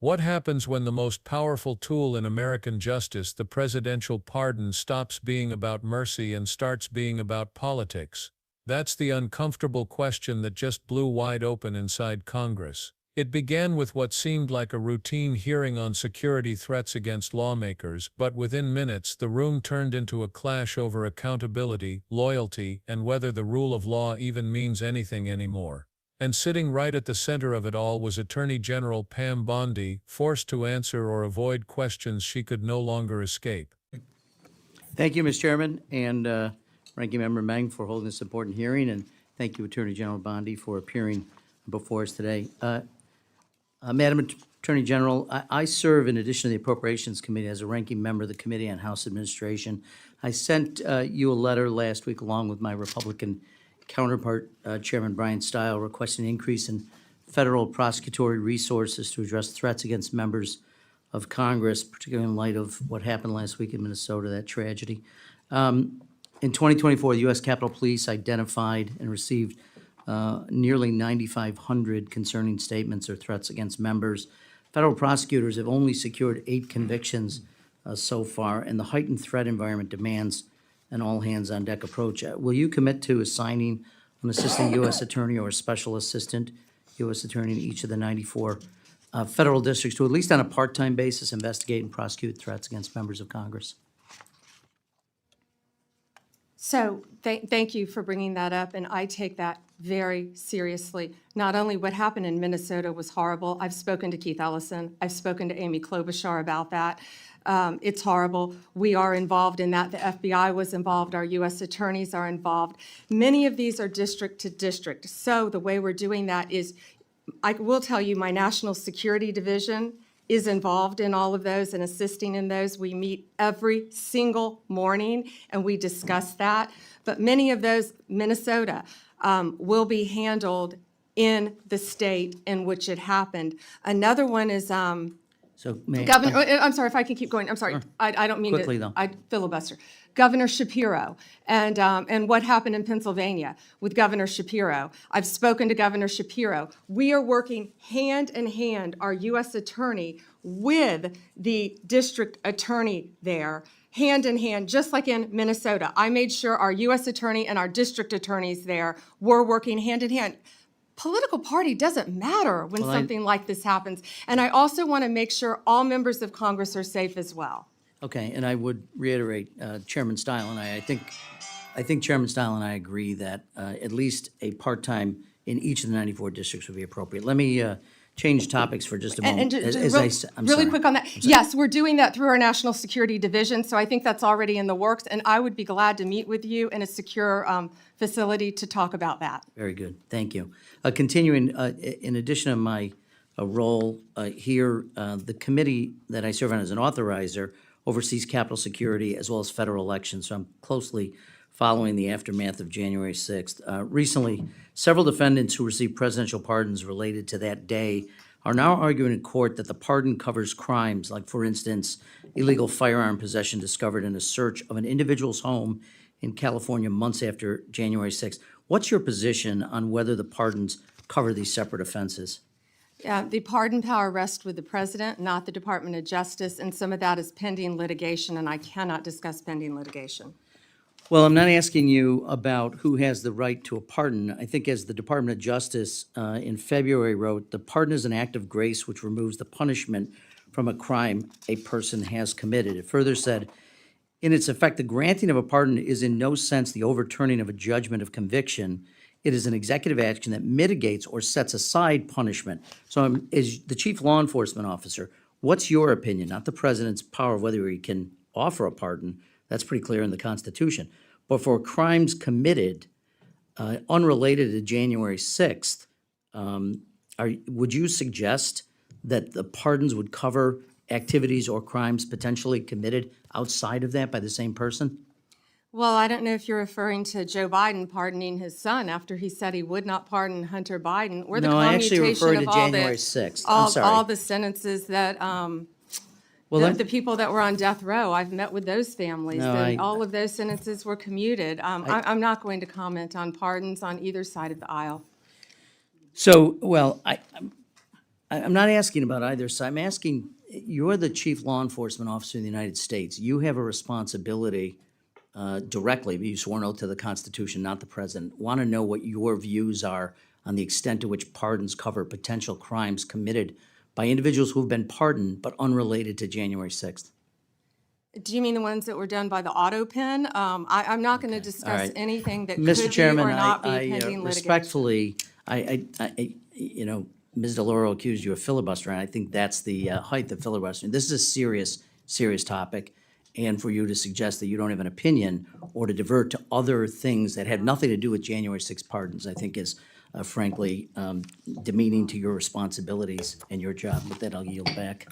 What happens when the most powerful tool in American justice, the presidential pardon, stops being about mercy and starts being about politics? That's the uncomfortable question that just blew wide open inside Congress. It began with what seemed like a routine hearing on security threats against lawmakers, but within minutes the room turned into a clash over accountability, loyalty, and whether the rule of law even means anything anymore. And sitting right at the center of it all was Attorney General Pam Bondi, forced to answer or avoid questions she could no longer escape. Thank you, Mr. Chairman, and Ranking Member Meng for holding this important hearing, and thank you, Attorney General Bondi, for appearing before us today. Madam Attorney General, I serve, in addition to the Appropriations Committee, as a ranking member of the Committee on House Administration. I sent you a letter last week along with my Republican counterpart, Chairman Brian Stile, requesting an increase in federal prosecutory resources to address threats against members of Congress, particularly in light of what happened last week in Minnesota, that tragedy. In 2024, the U.S. Capitol Police identified and received nearly 9,500 concerning statements or threats against members. Federal prosecutors have only secured 8 convictions so far, and the heightened threat environment demands an all-hands-on-deck approach. Will you commit to assigning an assistant U.S. attorney or a special assistant U.S. attorney in each of the 94 federal districts to, at least on a part-time basis, investigate and prosecute threats against members of Congress? So thank you for bringing that up, and I take that very seriously. Not only what happened in Minnesota was horrible. I've spoken to Keith Ellison. I've spoken to Amy Klobuchar about that. It's horrible. We are involved in that. The FBI was involved. Our U.S. attorneys are involved. Many of these are district to district. So the way we're doing that is, I will tell you, my National Security Division is involved in all of those and assisting in those. We meet every single morning and we discuss that. But many of those, Minnesota, will be handled in the state in which it happened. Another one is So, may Governor, I'm sorry if I can keep going. I'm sorry. I don't mean Quickly, to. though. I filibuster. Governor Shapiro and what happened in Pennsylvania with Governor Shapiro. I've spoken to Governor Shapiro. We are working hand in hand, our U.S. attorney with the district attorney there, hand in hand, just like in Minnesota. I made sure our U.S. attorney and our district attorneys there were working hand in hand. Political party doesn't matter when something like this happens. And I also want to make sure all members of Congress are safe as well. Okay, and I would reiterate, Chairman Stile and I think Chairman Stile and I agree that at least a part-time in each of the 94 districts would be appropriate. Let me change topics for just a moment. I'm Really sorry. quick on that. Yes, we're doing that through our National Security Division, so I think that's already in the works, and I would be glad to meet with you in a secure facility to talk about that. Very good, thank you. Continuing, in addition to my role here, the committee that I serve on as an authorizer oversees Capitol security as well as federal elections, so I'm closely following the aftermath of January 6th. Recently, several defendants who received presidential pardons related to that day are now arguing in court that the pardon covers crimes like, for instance, illegal firearm possession discovered in a search of an individual's home in California months after January 6th. What's your position on whether the pardons cover these separate offenses? The pardon power rests with the president, not the Department of Justice, and some of that is pending litigation, and I cannot discuss pending litigation. Well, I'm not asking you about who has the right to a pardon. I think as the Department of Justice in February wrote, the pardon is an act of grace which removes the punishment from a crime a person has committed. It further said, in its effect, the granting of a pardon is in no sense the overturning of a judgment of conviction. It is an executive action that mitigates or sets aside punishment. So as the chief law enforcement officer, what's your opinion, not the president's power of whether he can offer a pardon? That's pretty clear in the Constitution. But for crimes committed unrelated to January 6th, would you suggest that the pardons would cover activities or crimes potentially committed outside of that by the same person? Well, I don't know if you're referring to Joe Biden pardoning his son after he said he would not pardon Hunter Biden, or the No, I actually commutation referred of to all January 6th. I'm sorry. all the sentences that the people that were on death row. I've met with those families. No, all of those sentences were commuted. I'm not going to comment on pardons on either side of the aisle. So, well, I'm not asking about either side. I'm asking, you're the chief law enforcement officer in the United States. You have a responsibility directly, but you swore an oath to the Constitution, not the president. Want to know what your views are on the extent to which pardons cover potential crimes committed by individuals who've been pardoned but unrelated to January 6th. Do you mean the ones that were done by the auto pen? I'm not going to discuss right. anything that Mr. could be Chairman, or not be I pending litigation. respectfully, you know, Ms. DeLauro accused you of filibustering. I think that's the height of filibustering. This is a serious, serious topic. And for you to suggest that you don't have an opinion or to divert to other things that have nothing to do with January 6 pardons, I think is frankly demeaning to your responsibilities and your job. With that, I'll yield back.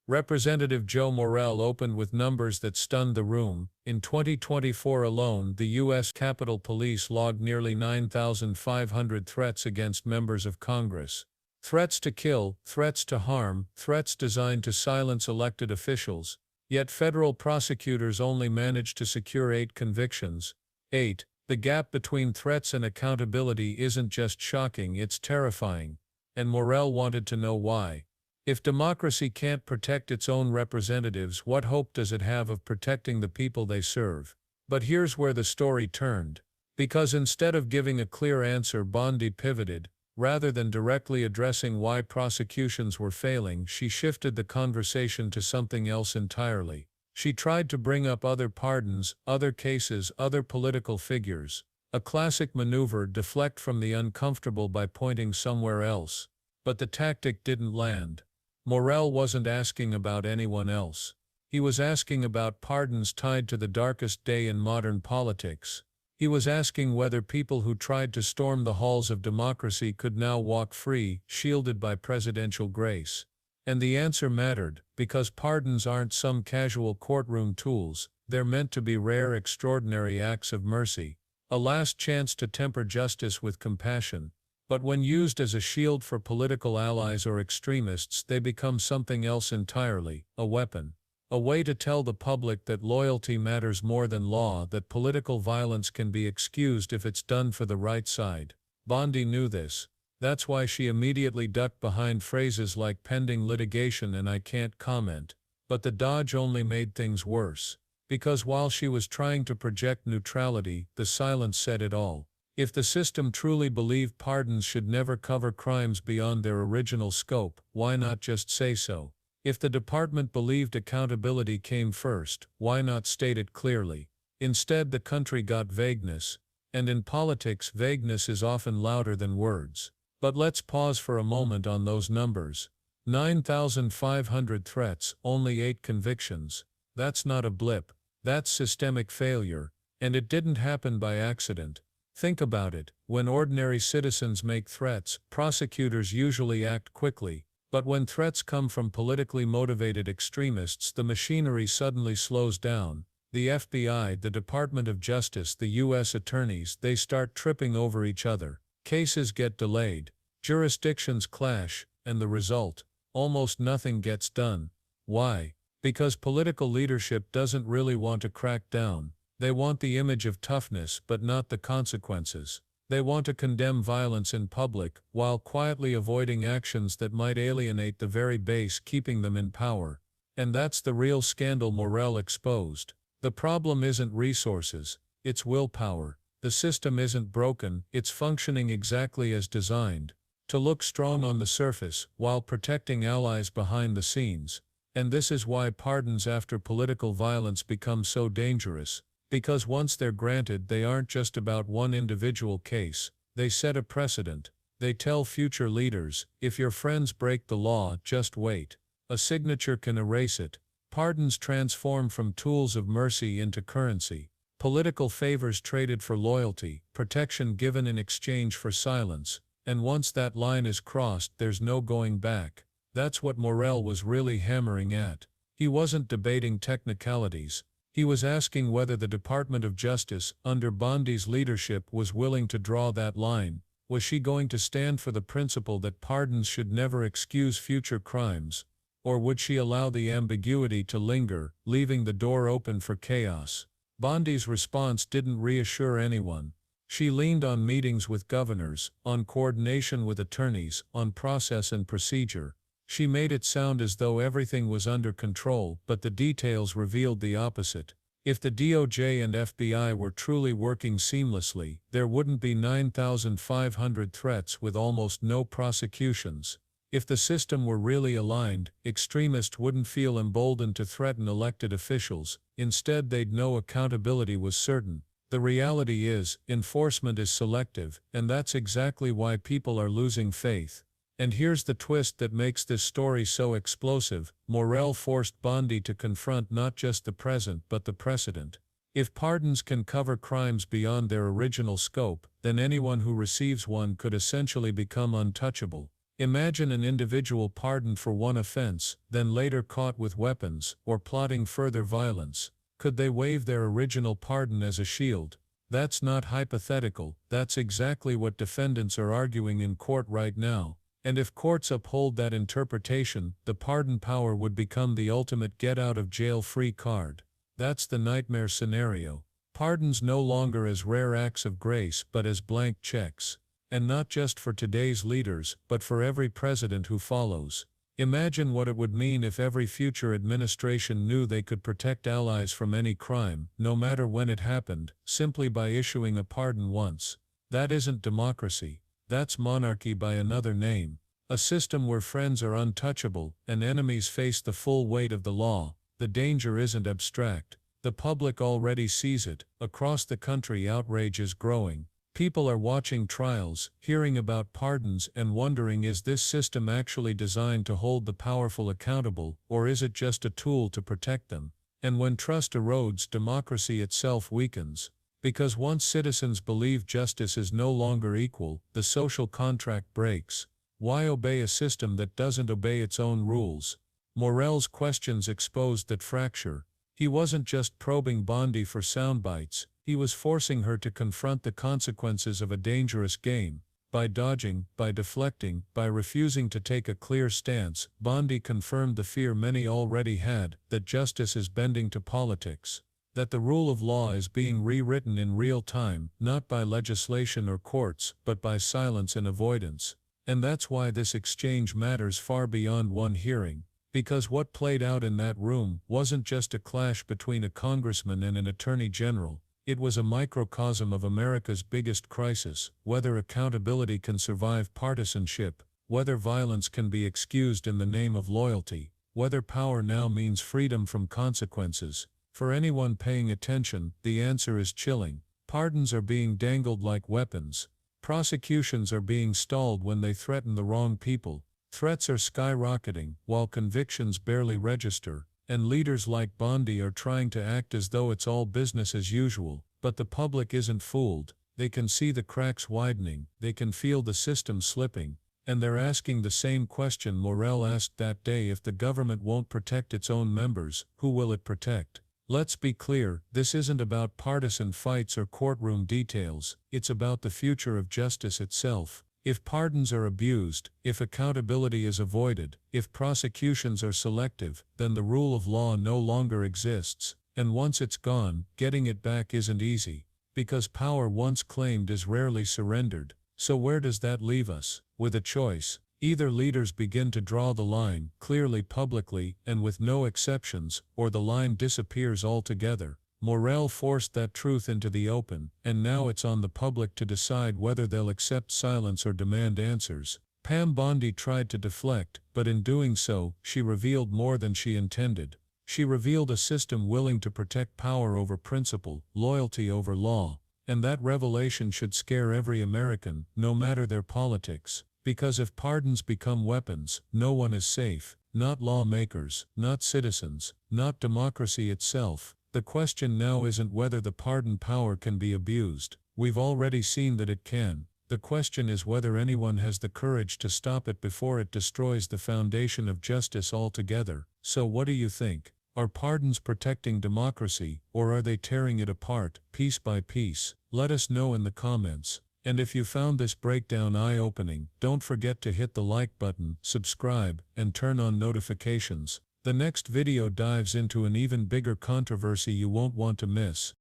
Representative Joe Morelle opened with numbers that stunned the room. In 2024 alone, the U.S. Capitol Police logged nearly 9,500 threats against members of Congress. Threats to kill, threats to harm, threats designed to silence elected officials. Yet federal prosecutors only managed to secure 8 convictions. 8. The gap between threats and accountability isn't just shocking, it's terrifying. And Morelle wanted to know why. If democracy can't protect its own representatives, what hope does it have of protecting the people they serve? But here's where the story turned. Because instead of giving a clear answer, Bondi pivoted. Rather than directly addressing why prosecutions were failing, she shifted the conversation to something else entirely. She tried to bring up other pardons, other cases, other political figures. A classic maneuver: deflect from the uncomfortable by pointing somewhere else. But the tactic didn't land. Morelle wasn't asking about anyone else. He was asking about pardons tied to the darkest day in modern politics. He was asking whether people who tried to storm the halls of democracy could now walk free, shielded by presidential grace. And the answer mattered, because pardons aren't some casual courtroom tools. They're meant to be rare, extraordinary acts of mercy, a last chance to temper justice with compassion. But when used as a shield for political allies or extremists, they become something else entirely: a weapon. A way to tell the public that loyalty matters more than law, that political violence can be excused if it's done for the right side. Bondi knew this. That's why she immediately ducked behind phrases like pending litigation and I can't comment. But the dodge only made things worse. Because while she was trying to project neutrality, the silence said it all. If the system truly believed pardons should never cover crimes beyond their original scope, why not just say so? If the department believed accountability came first, why not state it clearly? Instead, the country got vagueness. And in politics, vagueness is often louder than words. But let's pause for a moment on those numbers. 9,500 threats, only 8 convictions. That's not a blip. That's systemic failure. And it didn't happen by accident. Think about it. When ordinary citizens make threats, prosecutors usually act quickly. But when threats come from politically motivated extremists, the machinery suddenly slows down. The FBI, the Department of Justice, the U.S. attorneys, they start tripping over each other. Cases get delayed. Jurisdictions clash, and the result? Almost nothing gets done. Why? Because political leadership doesn't really want to crack down. They want the image of toughness, but not the consequences. They want to condemn violence in public, while quietly avoiding actions that might alienate the very base keeping them in power. And that's the real scandal Morelle exposed. The problem isn't resources, it's willpower. The system isn't broken, it's functioning exactly as designed. To look strong on the surface, while protecting allies behind the scenes. And this is why pardons after political violence become so dangerous. Because once they're granted, they aren't just about one individual case. They set a precedent. They tell future leaders, if your friends break the law, just wait. A signature can erase it. Pardons transform from tools of mercy into currency. Political favors traded for loyalty, protection given in exchange for silence. And once that line is crossed, there's no going back. That's what Morelle was really hammering at. He wasn't debating technicalities. He was asking whether the Department of Justice, under Bondi's leadership, was willing to draw that line. Was she going to stand for the principle that pardons should never excuse future crimes? Or would she allow the ambiguity to linger, leaving the door open for chaos? Bondi's response didn't reassure anyone. She leaned on meetings with governors, on coordination with attorneys, on process and procedure. She made it sound as though everything was under control, but the details revealed the opposite. If the DOJ and FBI were truly working seamlessly, there wouldn't be 9,500 threats with almost no prosecutions. If the system were really aligned, extremists wouldn't feel emboldened to threaten elected officials. Instead, they'd know accountability was certain. The reality is, enforcement is selective, and that's exactly why people are losing faith. And here's the twist that makes this story so explosive. Morelle forced Bondi to confront not just the present but the precedent. If pardons can cover crimes beyond their original scope, then anyone who receives one could essentially become untouchable. Imagine an individual pardoned for one offense, then later caught with weapons, or plotting further violence. Could they waive their original pardon as a shield? That's not hypothetical, that's exactly what defendants are arguing in court right now. And if courts uphold that interpretation, the pardon power would become the ultimate get-out-of-jail-free card. That's the nightmare scenario. Pardons no longer as rare acts of grace but as blank checks. And not just for today's leaders, but for every president who follows. Imagine what it would mean if every future administration knew they could protect allies from any crime, no matter when it happened, simply by issuing a pardon once. That isn't democracy. That's monarchy by another name. A system where friends are untouchable and enemies face the full weight of the law. The danger isn't abstract. The public already sees it. Across the country, outrage is growing. People are watching trials, hearing about pardons, and wondering, is this system actually designed to hold the powerful accountable, or is it just a tool to protect them? And when trust erodes, democracy itself weakens. Because once citizens believe justice is no longer equal, the social contract breaks. Why obey a system that doesn't obey its own rules? Morelle's questions exposed that fracture. He wasn't just probing Bondi for soundbites. He was forcing her to confront the consequences of a dangerous game. By dodging, by deflecting, by refusing to take a clear stance, Bondi confirmed the fear many already had, that justice is bending to politics. That the rule of law is being rewritten in real time, not by legislation or courts, but by silence and avoidance. And that's why this exchange matters far beyond one hearing. Because what played out in that room wasn't just a clash between a congressman and an attorney general. It was a microcosm of America's biggest crisis: whether accountability can survive partisanship, whether violence can be excused in the name of loyalty, whether power now means freedom from consequences. For anyone paying attention, the answer is chilling. Pardons are being dangled like weapons. Prosecutions are being stalled when they threaten the wrong people. Threats are skyrocketing, while convictions barely register. And leaders like Bondi are trying to act as though it's all business as usual. But the public isn't fooled. They can see the cracks widening, they can feel the system slipping, and they're asking the same question Morelle asked that day: if the government won't protect its own members, who will it protect? Let's be clear, this isn't about partisan fights or courtroom details, it's about the future of justice itself. If pardons are abused, if accountability is avoided, if prosecutions are selective, then the rule of law no longer exists. And once it's gone, getting it back isn't easy. Because power once claimed is rarely surrendered. So where does that leave us? With a choice. Either leaders begin to draw the line, clearly publicly, and with no exceptions, or the line disappears altogether. Morelle forced that truth into the open, and now it's on the public to decide whether they'll accept silence or demand answers. Pam Bondi tried to deflect, but in doing so, she revealed more than she intended. She revealed a system willing to protect power over principle, loyalty over law. And that revelation should scare every American, no matter their politics. Because if pardons become weapons, no one is safe. Not lawmakers, not citizens, not democracy itself. The question now isn't whether the pardon power can be abused. We've already seen that it can. The question is whether anyone has the courage to stop it before it destroys the foundation of justice altogether. So what do you think? Are pardons protecting democracy, or are they tearing it apart, piece by piece? Let us know in the comments. And if you found this breakdown eye-opening, don't forget to hit the like button, subscribe, and turn on notifications. The next video dives into an even bigger controversy you won't want to miss.